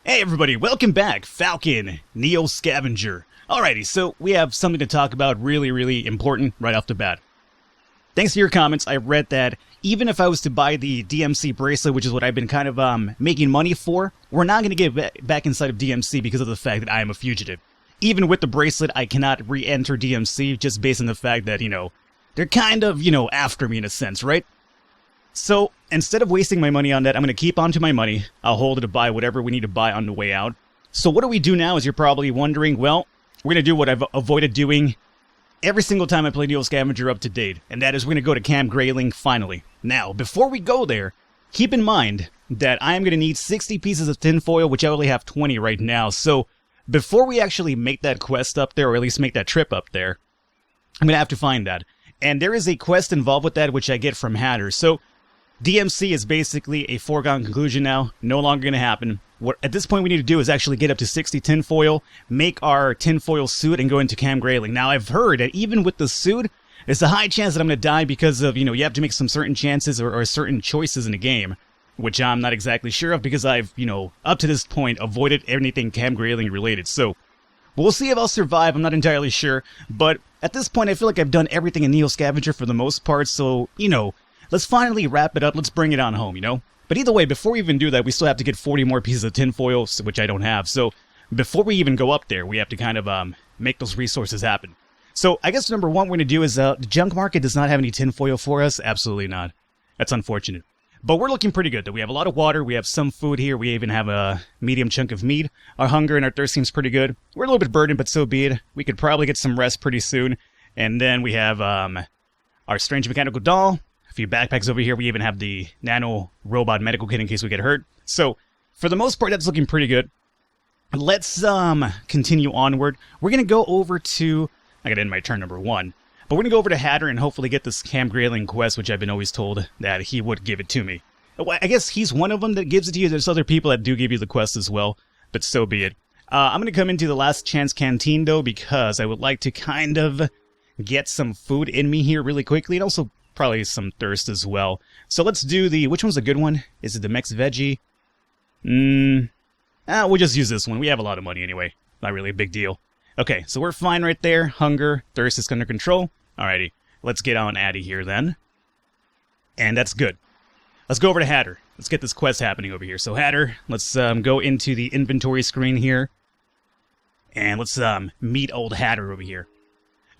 Hey everybody, welcome back, Falcon, NEO Scavenger. Alrighty, so we have something to talk about really important right off the bat. Thanks to your comments, I read that even if I was to buy the DMC bracelet, which is what I've been kind of making money for, we're not going to get back inside of DMC because of the fact that I am a fugitive. Even with the bracelet, I cannot re-enter DMC just based on the fact that, they're kind of, after me in a sense, right? So, instead of wasting my money on that, I'm going to keep on to my money. I'll hold it to buy whatever we need to buy on the way out. So what do we do now, as you're probably wondering? Well, we're going to do what I've avoided doing every single time I play NEO Scavenger up to date, and that is we're going to go to Camp Grayling finally. Now, before we go there, keep in mind that I am going to need 60 pieces of tinfoil, which I only have 20 right now. So, before we actually make that quest up there, or at least make that trip up there, I'm going to have to find that. And there is a quest involved with that, which I get from Hatter. So, DMC is basically a foregone conclusion now, no longer going to happen. What at this point we need to do is actually get up to 60 tinfoil, make our tinfoil suit, and go into Camp Grayling. Now I've heard that even with the suit, there's a high chance that I'm going to die because of, you have to make some certain chances or certain choices in the game, which I'm not exactly sure of because I've, up to this point avoided anything Camp Grayling related. So, we'll see if I'll survive, I'm not entirely sure, but at this point I feel like I've done everything in NEO Scavenger for the most part, so, let's finally wrap it up. Let's bring it on home, But either way, before we even do that, we still have to get 40 more pieces of tinfoil, which I don't have. So before we even go up there, we have to kind of make those resources happen. So I guess number one we're going to do is the junk market does not have any tinfoil for us. Absolutely not. That's unfortunate. But we're looking pretty good, though. We have a lot of water. We have some food here. We even have a medium chunk of meat. Our hunger and our thirst seems pretty good. We're a little bit burdened, but so be it. We could probably get some rest pretty soon. And then we have our strange mechanical doll. A few backpacks over here. We even have the nano robot medical kit in case we get hurt. So, for the most part, that's looking pretty good. Let's continue onward. We're going to go over to... I got to end my turn number 1. But we're going to go over to Hatter and hopefully get this Camp Grayling quest, which I've been always told that he would give it to me. I guess he's one of them that gives it to you. There's other people that do give you the quest as well, but so be it. I'm going to come into the Last Chance Canteen, though, because I would like to kind of get some food in me here really quickly, and also probably some thirst as well. So let's do the... Which one's a good one? Is it the Mex Veggie? We'll just use this one. We have a lot of money anyway. Not really a big deal. Okay, so we're fine right there. Hunger, thirst is under control. Alrighty, let's get on out of here then. And that's good. Let's go over to Hatter. Let's get this quest happening over here. So Hatter, let's go into the inventory screen here. And let's meet old Hatter over here.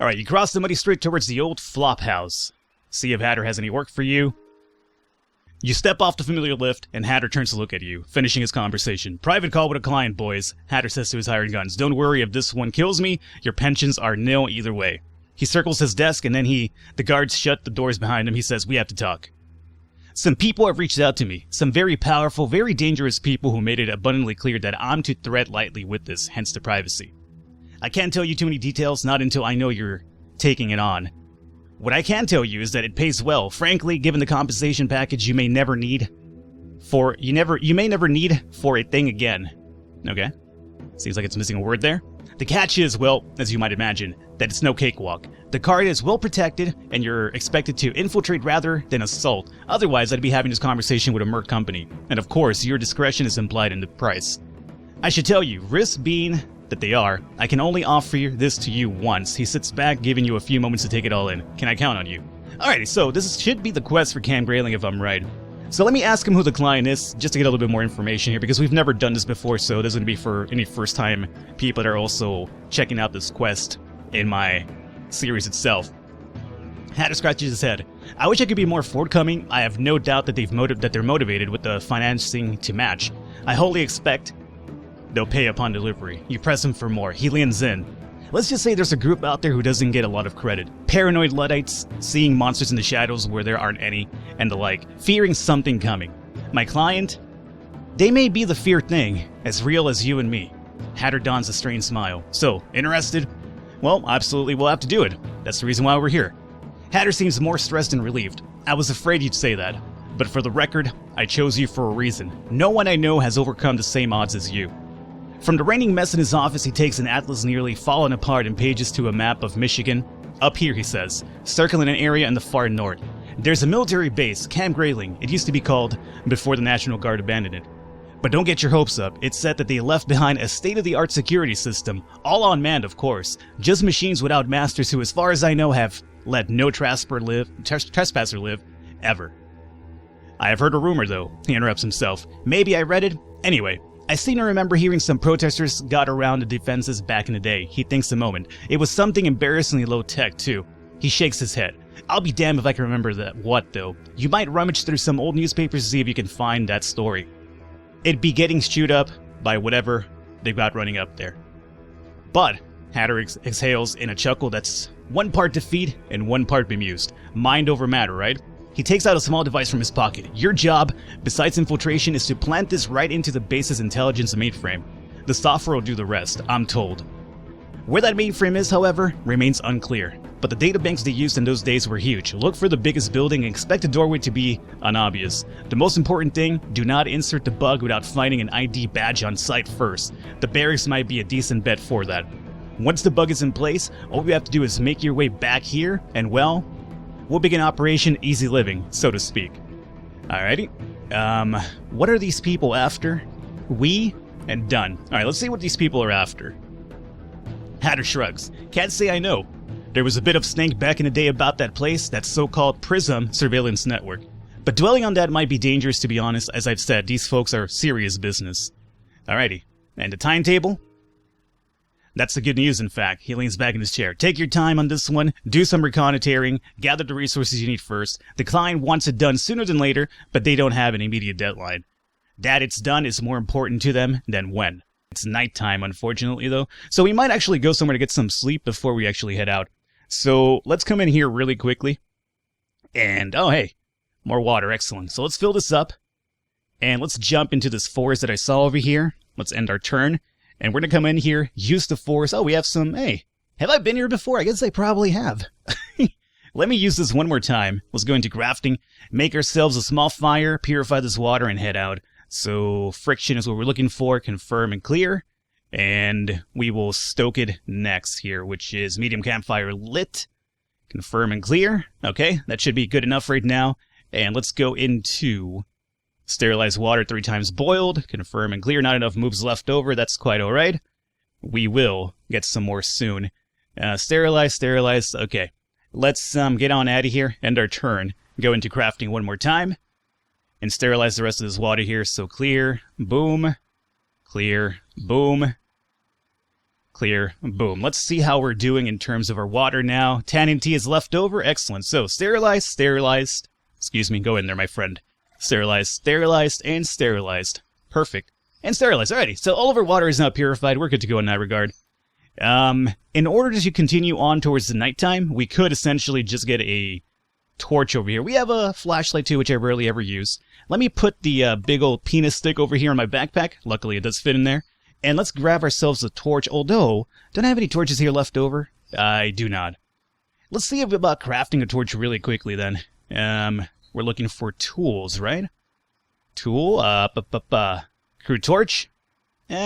Alright, you cross the muddy street towards the old flop house. See if Hatter has any work for you. You step off the familiar lift, and Hatter turns to look at you, finishing his conversation. Private call with a client, boys. Hatter says to his hired guns. Don't worry, if this one kills me, your pensions are nil either way. He circles his desk, and then the guards shut the doors behind him. He says, we have to talk. Some people have reached out to me. Some very powerful, very dangerous people who made it abundantly clear that I'm to tread lightly with this, hence the privacy. I can't tell you too many details, not until I know you're taking it on. What I can tell you is that it pays well. Frankly, given the compensation package, you may never need for a thing again. Okay. Seems like it's missing a word there. The catch is, well, as you might imagine, that it's no cakewalk. The card is well protected, and you're expected to infiltrate rather than assault. Otherwise, I'd be having this conversation with a merc company. And of course, your discretion is implied in the price. I should tell you, risks being that they are, I can only offer this to you once. He sits back, giving you a few moments to take it all in. Can I count on you? Alrighty, so this should be the quest for Camp Grayling if I'm right. So let me ask him who the client is, just to get a little bit more information here, because we've never done this before, so this is going to be for any first-time people that are also checking out this quest in my series itself. Hatter scratches his head. I wish I could be more forthcoming. I have no doubt that they're motivated with the financing to match. I wholly expect they'll pay upon delivery. You press him for more. He leans in. Let's just say there's a group out there who doesn't get a lot of credit. Paranoid Luddites, seeing monsters in the shadows where there aren't any, and the like, fearing something coming. My client? They may be the feared thing, as real as you and me. Hatter dons a strained smile. So, interested? Well, absolutely we'll have to do it. That's the reason why we're here. Hatter seems more stressed and relieved. I was afraid you'd say that. But for the record, I chose you for a reason. No one I know has overcome the same odds as you. From the raining mess in his office, he takes an atlas nearly fallen apart and pages to a map of Michigan. Up here, he says, circling an area in the far north. There's a military base, Camp Grayling. It used to be called before the National Guard abandoned it. But don't get your hopes up. It's said that they left behind a state-of-the-art security system, all unmanned of course, just machines without masters who, as far as I know, have let no trespasser live, ever. I have heard a rumor though, he interrupts himself. Maybe I read it? Anyway, I seem to remember hearing some protesters got around the defenses back in the day. He thinks a moment. It was something embarrassingly low-tech too. He shakes his head. I'll be damned if I can remember that what though. You might rummage through some old newspapers to see if you can find that story. It'd be getting chewed up by whatever they've got running up there. But Hatter exhales in a chuckle that's one part defeat and one part bemused. Mind over matter, right? He takes out a small device from his pocket. Your job, besides infiltration, is to plant this right into the base's intelligence mainframe. The software will do the rest, I'm told. Where that mainframe is, however, remains unclear. But the databanks they used in those days were huge. Look for the biggest building and expect the doorway to be unobvious. The most important thing, do not insert the bug without finding an ID badge on site first. The barracks might be a decent bet for that. Once the bug is in place, all you have to do is make your way back here, and well, we'll begin Operation Easy Living, so to speak. Alrighty. What are these people after? We? And done. Alright, let's see what these people are after. Hatter shrugs. Can't say I know. There was a bit of stink back in the day about that place, that so-called PRISM surveillance network. But dwelling on that might be dangerous, to be honest. As I've said, these folks are serious business. Alrighty. And the timetable? That's the good news, in fact. He leans back in his chair. Take your time on this one, do some reconnoitering, gather the resources you need first. The client wants it done sooner than later, but they don't have an immediate deadline. That it's done is more important to them than when. It's nighttime, unfortunately, though, so we might actually go somewhere to get some sleep before we actually head out. So let's come in here really quickly. And, oh hey, more water, excellent. So let's fill this up, and let's jump into this forest that I saw over here. Let's end our turn. And we're going to come in here, use the force. Oh, we have some, hey, have I been here before? I guess I probably have. Let me use this one more time. Let's go into crafting, make ourselves a small fire, purify this water, and head out. So friction is what we're looking for, confirm and clear. And we will stoke it next here, which is medium campfire lit. Confirm and clear. Okay, that should be good enough right now. And let's go into sterilize water 3 times boiled, confirm and clear. Not enough moves left over, that's quite alright. We will get some more soon. Sterilize, okay. Let's get on out of here, end our turn. Go into crafting one more time. And sterilize the rest of this water here, so clear, boom, clear, boom, clear, boom. Let's see how we're doing in terms of our water now. Tannin tea is left over, excellent. So sterilized, excuse me, go in there, my friend. Sterilized, and sterilized. Perfect. And sterilized. Alrighty, so all of our water is now purified. We're good to go in that regard. In order to continue on towards the nighttime, we could essentially just get a torch over here. We have a flashlight too, which I rarely ever use. Let me put the big old penis stick over here in my backpack. Luckily, it does fit in there. And let's grab ourselves a torch, although, don't I have any torches here left over? I do not. Let's see about crafting a torch really quickly then. We're looking for tools, right? Tool, crude torch?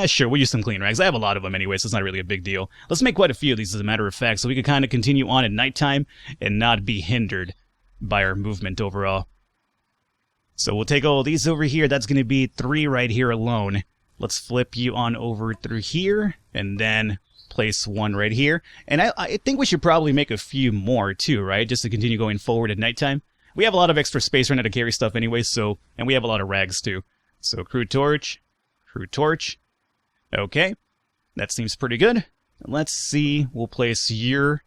Sure, we'll use some clean rags. I have a lot of them anyway, so it's not really a big deal. Let's make quite a few of these as a matter of fact, so we can kind of continue on at nighttime and not be hindered by our movement overall. So we'll take all of these over here. That's going to be 3 right here alone. Let's flip you on over through here, and then place 1 right here. And I think we should probably make a few more too, right? Just to continue going forward at nighttime. We have a lot of extra space right now to carry stuff anyway, so, and we have a lot of rags too. So crude torch. Okay, that seems pretty good. Let's see, we'll place your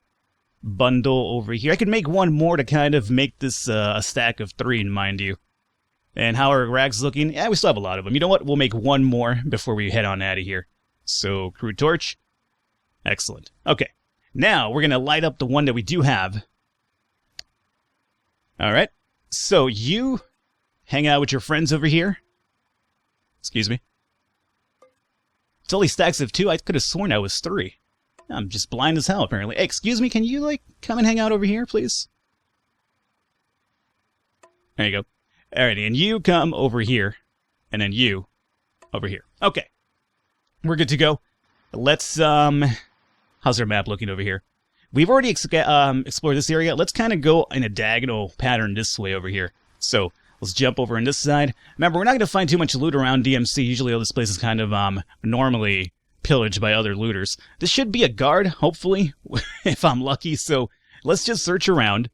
bundle over here. I could make 1 more to kind of make this a stack of 3, mind you. And how are rags looking? Yeah, we still have a lot of them. You know what? We'll make 1 more before we head on out of here. So, crude torch. Excellent. Okay, now we're going to light up the one that we do have. Alright, so you hang out with your friends over here. Excuse me. It's only stacks of 2. I could have sworn I was 3. I'm just blind as hell, apparently. Hey, excuse me, can you, like, come and hang out over here, please? There you go. Alrighty, and you come over here, and then you over here. Okay. We're good to go. Let's, how's our map looking over here? We've already explored this area. Let's kind of go in a diagonal pattern this way over here. So, Let's jump over on this side. Remember, we're not going to find too much loot around DMC. Usually all this place is kind of normally pillaged by other looters. This should be a guard, hopefully, if I'm lucky. So let's just search around.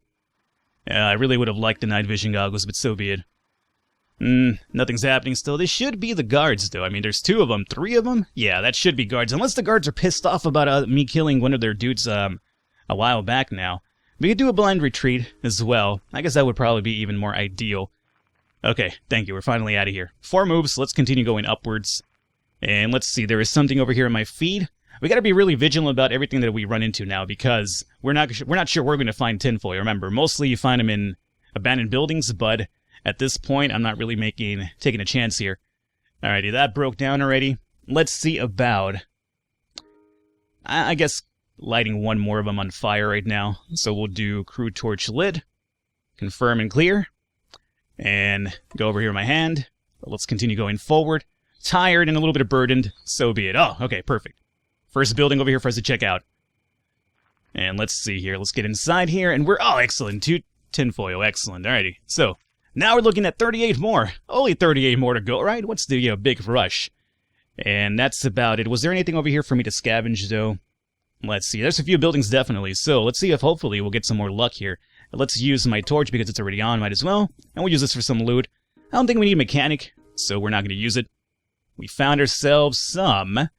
I really would have liked the night vision goggles, but so be it. Nothing's happening still. This should be the guards, though. I mean, there's 2 of them, 3 of them? Yeah, that should be guards. Unless the guards are pissed off about me killing one of their dudes a while back now. We could do a blind retreat as well. I guess that would probably be even more ideal. Okay, thank you. We're finally out of here. 4 moves. Let's continue going upwards. And let's see. There is something over here in my feed. We got to be really vigilant about everything that we run into now because we're not sure we're going to find tinfoil. Remember, mostly you find them in abandoned buildings, but at this point, I'm not really taking a chance here. Alrighty, that broke down already. Let's see about, I guess, lighting one more of them on fire right now. So we'll do crew torch lit, confirm and clear, and go over here in my hand. Let's continue going forward. Tired and a little bit burdened, so be it. Oh, okay, perfect. First building over here for us to check out. And let's see here. Let's get inside here, and oh, excellent. 2 tinfoil, excellent. Alrighty, so now we're looking at 38 more. Only 38 more to go, right? What's the big rush? And that's about it. Was there anything over here for me to scavenge, though? Let's see. There's a few buildings, definitely. So let's see if hopefully we'll get some more luck here. Let's use my torch because it's already on. Might as well. And we'll use this for some loot. I don't think we need a mechanic, so we're not going to use it. We found ourselves some.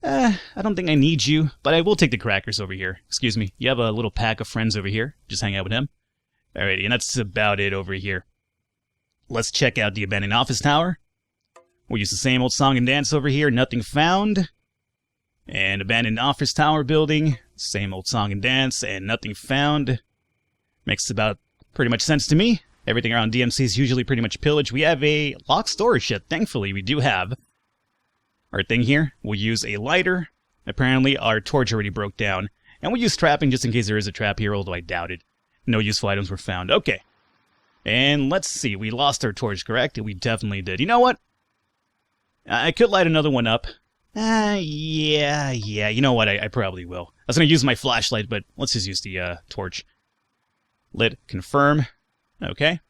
I don't think I need you, but I will take the crackers over here. Excuse me. You have a little pack of friends over here. Just hang out with him. Alrighty, and that's about it over here. Let's check out the abandoned office tower. We'll use the same old song and dance over here. Nothing found. And abandoned office tower building. Same old song and dance, and nothing found. Makes about pretty much sense to me. Everything around DMC is usually pretty much pillaged. We have a locked storage shed. Thankfully, we do have our thing here. We'll use a lighter. Apparently, our torch already broke down. And we'll use trapping just in case there is a trap here, although I doubt it. No useful items were found. Okay. And let's see. We lost our torch, correct? We definitely did. You know what? I could light another one up. Yeah. You know what? I probably will. I was going to use my flashlight, but let's just use the torch. Lit. Confirm. Okay.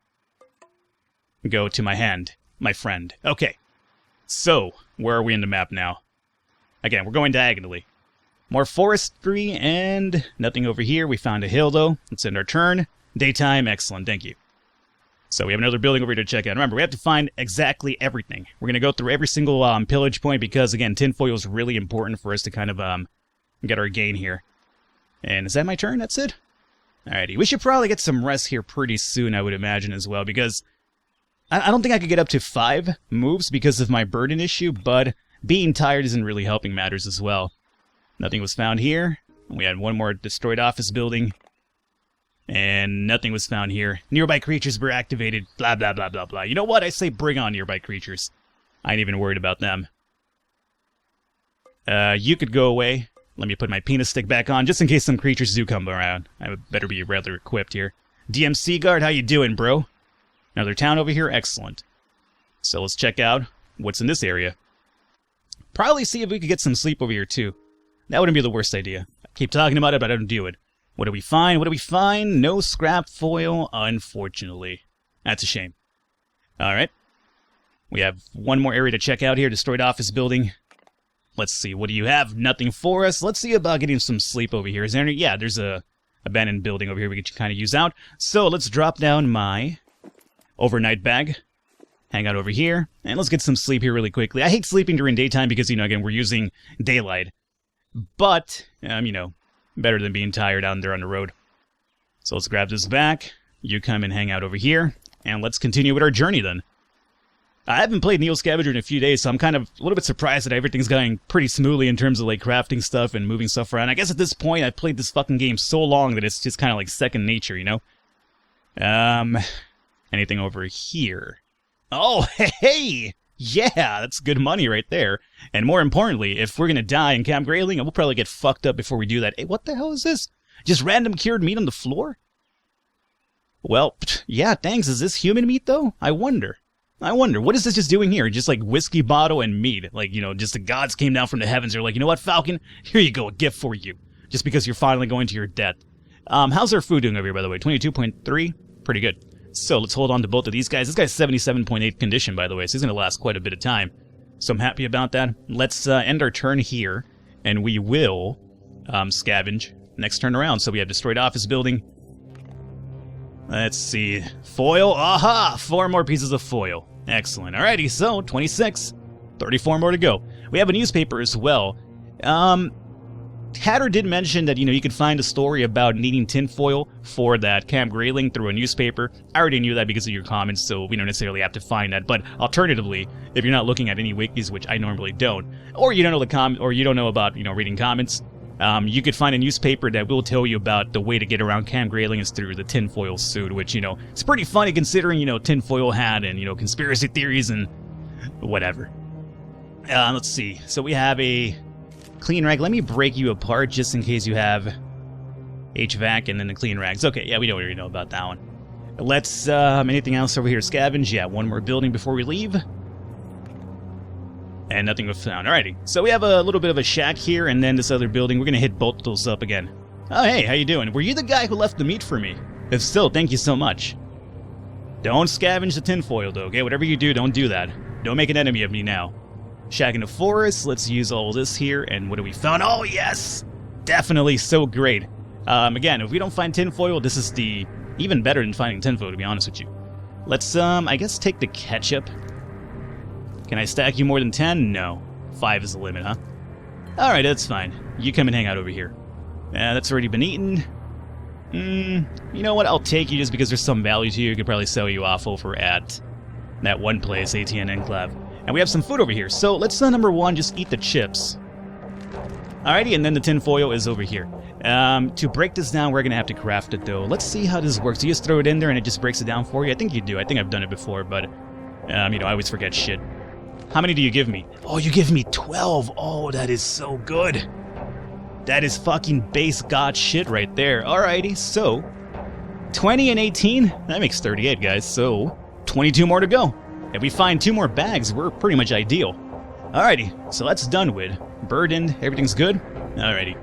Go to my hand. My friend. Okay. So, where are we in the map now? Again, we're going diagonally. More forestry and nothing over here. We found a hill, though. Let's end our turn. Daytime. Excellent. Thank you. So we have another building over here to check out. Remember, we have to find exactly everything. We're going to go through every single pillage point because, again, tinfoil is really important for us to kind of get our gain here. And is that my turn? That's it? Alrighty. We should probably get some rest here pretty soon, I would imagine, as well, because I don't think I could get up to 5 moves because of my burden issue, but being tired isn't really helping matters as well. Nothing was found here. We had one more destroyed office building. And nothing was found here. Nearby creatures were activated. Blah, blah, blah, blah, blah. You know what? I say bring on nearby creatures. I ain't even worried about them. You could go away. Let me put my penis stick back on, just in case some creatures do come around. I better be rather equipped here. DMC guard, how you doing, bro? Another town over here? Excellent. So let's check out what's in this area. Probably see if we could get some sleep over here, too. That wouldn't be the worst idea. I keep talking about it, but I don't do it. What do we find? What do we find? No scrap foil, unfortunately. That's a shame. Alright. We have one more area to check out here. Destroyed office building. Let's see. What do you have? Nothing for us. Let's see about getting some sleep over here. Is there any? Yeah, there's a abandoned building over here we could kind of use out. So let's drop down my overnight bag. Hang out over here. And let's get some sleep here really quickly. I hate sleeping during daytime because, again, we're using daylight. But, better than being tired out there on the road. So let's grab this back. You come and hang out over here. And let's continue with our journey then. I haven't played NEO Scavenger in a few days, so I'm kind of a little bit surprised that everything's going pretty smoothly in terms of crafting stuff and moving stuff around. I guess at this point I've played this fucking game so long that it's just kind of like second nature, Anything over here? Oh, hey! Yeah, that's good money right there. And more importantly, if we're gonna die in Camp Grayling, we'll probably get fucked up before we do that. Hey, what the hell is this? Just random cured meat on the floor? Well, yeah, thanks. Is this human meat, though? I wonder. What is this just doing here? Just whiskey bottle and meat. Just the gods came down from the heavens. They're like, you know what, Falcon? Here you go, a gift for you. Just because you're finally going to your death. How's our food doing over here, by the way? 22.3? Pretty good. So let's hold on to both of these guys. This guy's 77.8 condition, by the way, so he's going to last quite a bit of time. So I'm happy about that. Let's end our turn here, and we will scavenge next turn around. So we have destroyed office building. Let's see. Foil. Aha! 4 more pieces of foil. Excellent. Alrighty, so 26. 34 more to go. We have a newspaper as well. Hatter did mention that, you could find a story about needing tinfoil for that Camp Grayling through a newspaper. I already knew that because of your comments, so we don't necessarily have to find that. But alternatively, if you're not looking at any wikis, which I normally don't, or you don't know or you don't know about, reading comments, you could find a newspaper that will tell you about the way to get around Camp Grayling is through the tinfoil suit, which, it's pretty funny considering, tinfoil hat and, conspiracy theories and whatever. Let's see. So we have a clean rag. Let me break you apart just in case you have HVAC and then the clean rags. Okay, yeah, we don't really know about that one. Let's, anything else over here? Scavenge? Yeah, one more building before we leave. And nothing was found. Alrighty, so we have a little bit of a shack here and then this other building. We're going to hit both of those up again. Oh, hey, how you doing? Were you the guy who left the meat for me? If so, thank you so much. Don't scavenge the tinfoil, though, okay? Whatever you do, don't do that. Don't make an enemy of me now. Shack in the forest, let's use all this here, and what do we found? Oh, yes! Definitely so great. Again, if we don't find tinfoil, this is the even better than finding tinfoil, to be honest with you. Let's, I guess take the ketchup. Can I stack you more than 10? No. 5 is the limit, huh? Alright, that's fine. You come and hang out over here. That's already been eaten. You know what? I'll take you just because there's some value to you. I could probably sell you off over at that one place, ATN Enclave. And we have some food over here, so let's, number 1, just eat the chips. Alrighty, and then the tinfoil is over here. To break this down, we're going to have to craft it, though. Let's see how this works. You just throw it in there and it just breaks it down for you? I think you do. I think I've done it before, but, I always forget shit. How many do you give me? Oh, you give me 12. Oh, that is so good. That is fucking base god shit right there. Alrighty, so 20 and 18? That makes 38, guys, so 22 more to go. If we find 2 more bags, we're pretty much ideal. Alrighty, so that's done with. Burdened, everything's good? Alrighty.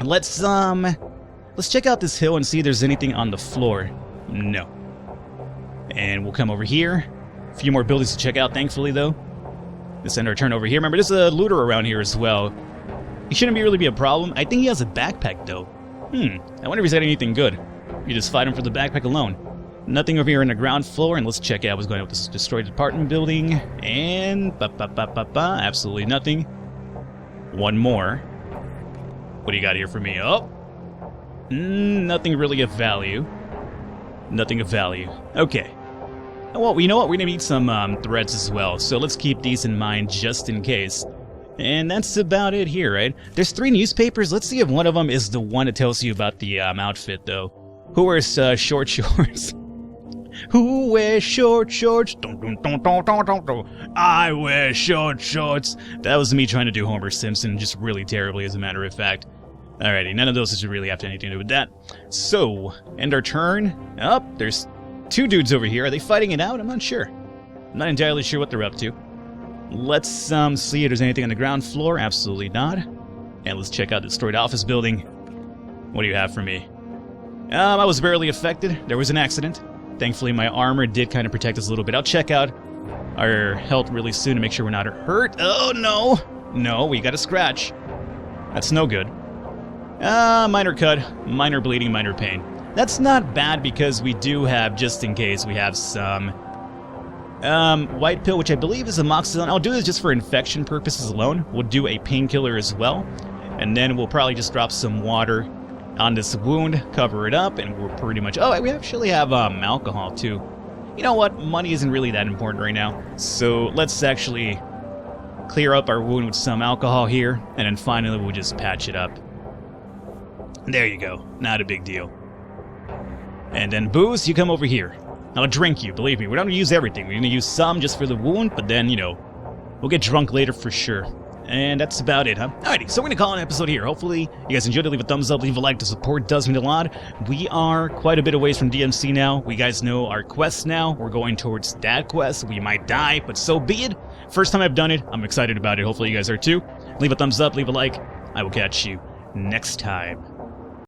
Let's check out this hill and see if there's anything on the floor. No. And we'll come over here. A few more buildings to check out, thankfully, though. Let's end our turn over here. Remember, there's a looter around here as well. He shouldn't really be a problem. I think he has a backpack, though. I wonder if he's got anything good. You just fight him for the backpack alone. Nothing over here on the ground floor, and let's check out what's going on with this destroyed apartment building. And absolutely nothing. One more. What do you got here for me? Oh, nothing really of value. Nothing of value. Okay. Well, you know what? We're gonna need some threads as well, so let's keep these in mind just in case. And that's about it here, right? There's 3 newspapers. Let's see if one of them is the one that tells you about the outfit, though. Who wears short shorts? Who wears short shorts? I wear short shorts. That was me trying to do Homer Simpson just really terribly, as a matter of fact. Alrighty, none of those should really have anything to do with that. So, end our turn. Oh, there's 2 dudes over here. Are they fighting it out? I'm not sure. I'm not entirely sure what they're up to. Let's see if there's anything on the ground floor. Absolutely not. And let's check out the destroyed office building. What do you have for me? I was barely affected. There was an accident. Thankfully, my armor did kind of protect us a little bit. I'll check out our health really soon to make sure we're not hurt. Oh, no. No, we got a scratch. That's no good. Minor cut, minor bleeding, minor pain. That's not bad because we do have, just in case, we have some white pill, which I believe is amoxicillin. I'll do this just for infection purposes alone. We'll do a painkiller as well. And then we'll probably just drop some water on this wound, cover it up, and we're pretty much... Oh, we actually have alcohol, too. You know what? Money isn't really that important right now. So let's actually clear up our wound with some alcohol here, and then finally we'll just patch it up. There you go. Not a big deal. And then booze, you come over here. I'll drink you, believe me. We're not going to use everything. We're going to use some just for the wound, but then, we'll get drunk later for sure. And that's about it, huh? Alrighty, so we're going to call an episode here. Hopefully, you guys enjoyed it. Leave a thumbs up, leave a like. The support does mean a lot. We are quite a bit away from DMC now. We guys know our quests now. We're going towards that quest. We might die, but so be it. First time I've done it. I'm excited about it. Hopefully, you guys are too. Leave a thumbs up, leave a like. I will catch you next time.